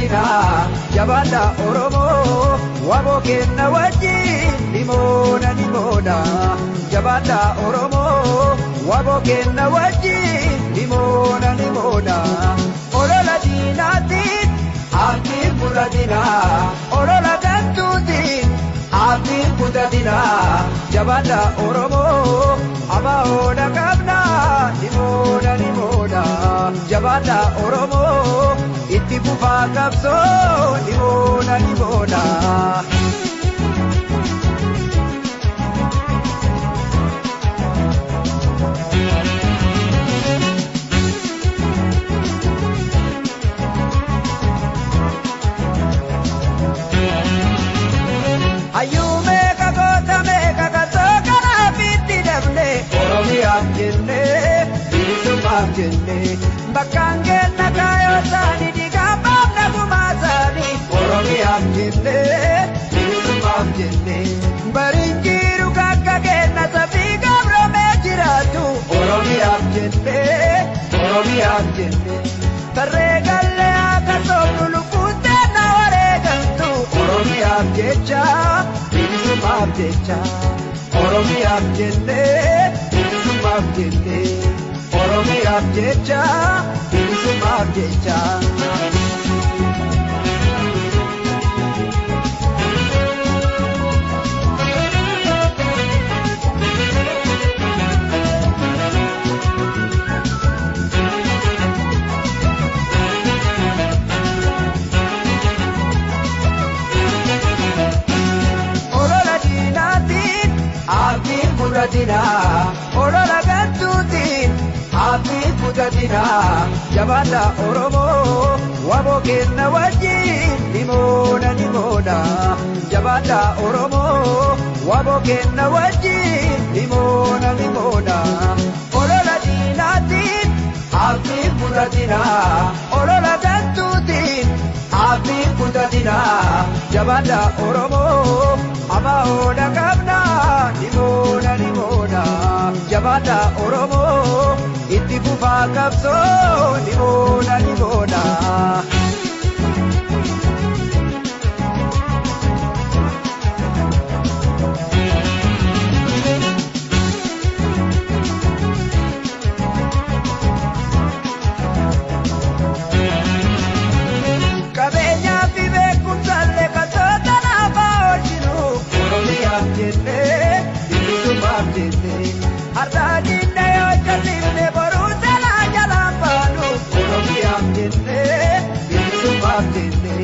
dina jabanda oromo wabo kenna waji limona jabanda oromo wabo kenna waji limona orola dinatin abi muradina orola gantutin abi mudadina jabanda oromo amaoda kabna limona jabanda oromo itti bufa kapso limona ayume kagota me kagato kana pitti devne oromia jenne bisuma jenne bakange nakayo sani digamba nagumasani oromia jenne bisuma jenne baringiru kakage nasabiga brome jiratu oromia jenne tarregalle akasobulu kutte na waregantu oromia jecha bisuma jecha oromia jenne bisuma jenne oromia jecha bisuma jecha orola gantutin abi mudadina jabanda oromo wabo kenna waji limona jabanda oromo wabo kenna waji limona orola dinatin abi mudadina orola gantutin abi mudadina jabanda oromo amaoda kabna limona jabanda oromo itti bufa kapso limona kabenya vive kunzalle katota na baojinu oromia jenne bisuma jenne ardani nayo jalile boruta la jalambanu oromia jenne bisuma jenne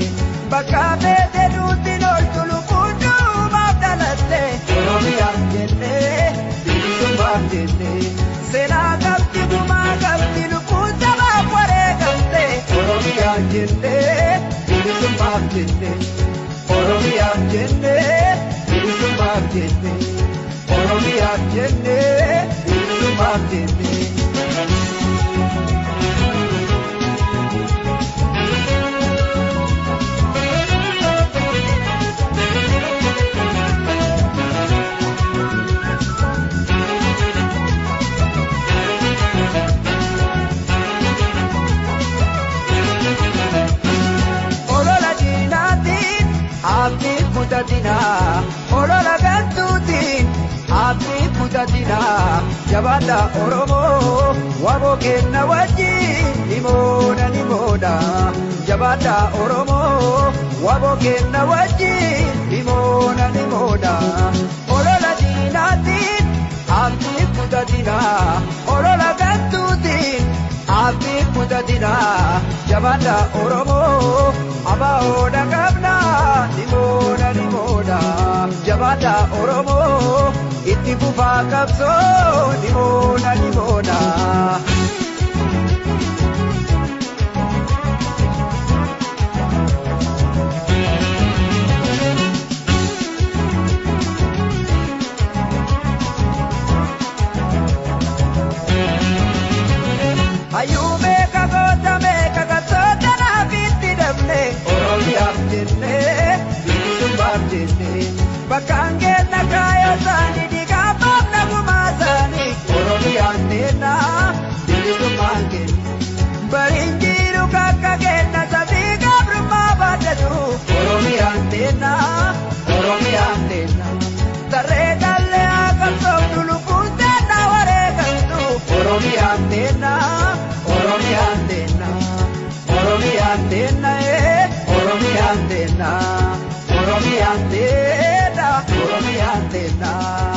bakame denuti lol tulukundu mabdalatte oromia jenne bisuma jenne sena gabti guma gabti lukunta bakware gamte oromia jenne bisuma jenne oromia jenne bisuma jenne oromia jenne bisuma jenne orola dinatin abi mudadina orola gantutin abi mudadina jabanda oromo wabo kenna waji limona jabanda oromo wabo kenna waji limona orola dinatin abi mudadina orola gantutin abi mudadina jabanda oromo amaoda kabna limona jabanda oromo itti bufa kapso limona ayume kagota me kagatota na pitti devne oromia jenne bisuma jenne bakange nakayo sani digamba nagumasani oromia nena bisuma jenne baringiru kakage nasabiga bruma Oromiyaan teedha Oromiyaan teedha.